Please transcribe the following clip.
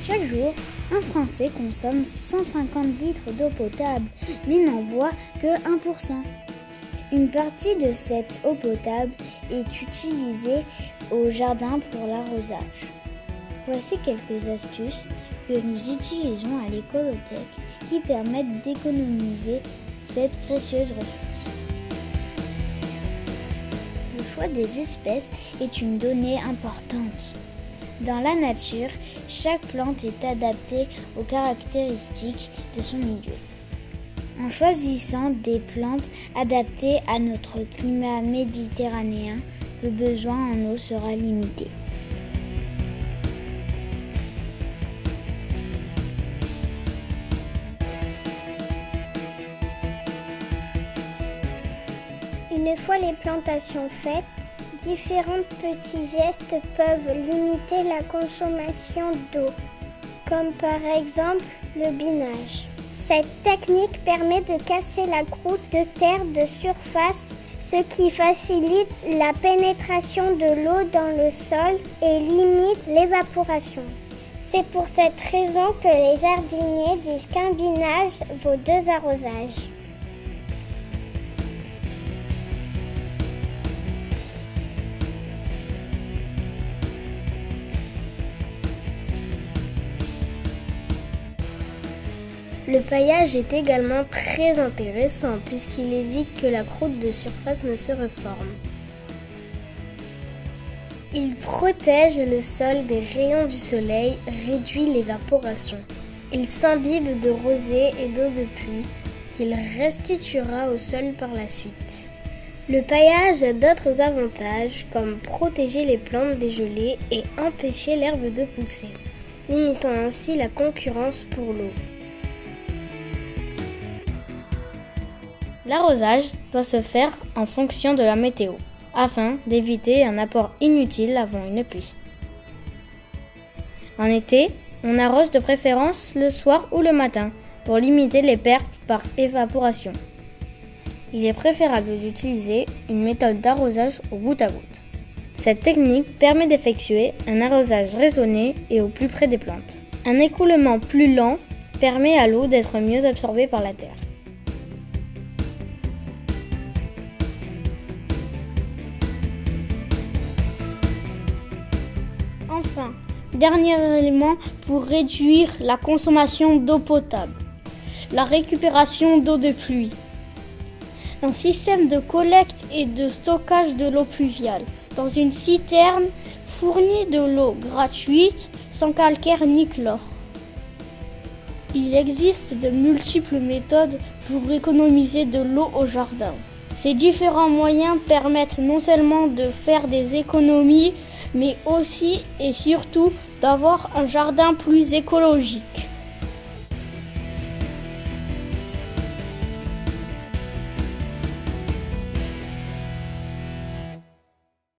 Chaque jour, un Français consomme 150 litres d'eau potable, mais n'en boit que 1%. Une partie de cette eau potable est utilisée au jardin pour l'arrosage. Voici quelques astuces que nous utilisons à l'écolothèque qui permettent d'économiser cette précieuse ressource. Le choix des espèces est une donnée importante. Dans la nature, chaque plante est adaptée aux caractéristiques de son milieu. En choisissant des plantes adaptées à notre climat méditerranéen, le besoin en eau sera limité. Une fois les plantations faites, différents petits gestes peuvent limiter la consommation d'eau, comme par exemple le binage. Cette technique permet de casser la croûte de terre de surface, ce qui facilite la pénétration de l'eau dans le sol et limite l'évaporation. C'est pour cette raison que les jardiniers disent qu'un binage vaut 2 arrosages. Le paillage est également très intéressant puisqu'il évite que la croûte de surface ne se reforme. Il protège le sol des rayons du soleil, réduit l'évaporation. Il s'imbibe de rosée et d'eau de pluie qu'il restituera au sol par la suite. Le paillage a d'autres avantages comme protéger les plantes des gelées et empêcher l'herbe de pousser, limitant ainsi la concurrence pour l'eau. L'arrosage doit se faire en fonction de la météo, afin d'éviter un apport inutile avant une pluie. En été, on arrose de préférence le soir ou le matin pour limiter les pertes par évaporation. Il est préférable d'utiliser une méthode d'arrosage au goutte à goutte. Cette technique permet d'effectuer un arrosage raisonné et au plus près des plantes. Un écoulement plus lent permet à l'eau d'être mieux absorbée par la terre. Enfin, dernier élément pour réduire la consommation d'eau potable, la récupération d'eau de pluie. Un système de collecte et de stockage de l'eau pluviale dans une citerne fournit de l'eau gratuite sans calcaire ni chlore. Il existe de multiples méthodes pour économiser de l'eau au jardin. Ces différents moyens permettent non seulement de faire des économies, mais aussi et surtout d'avoir un jardin plus écologique.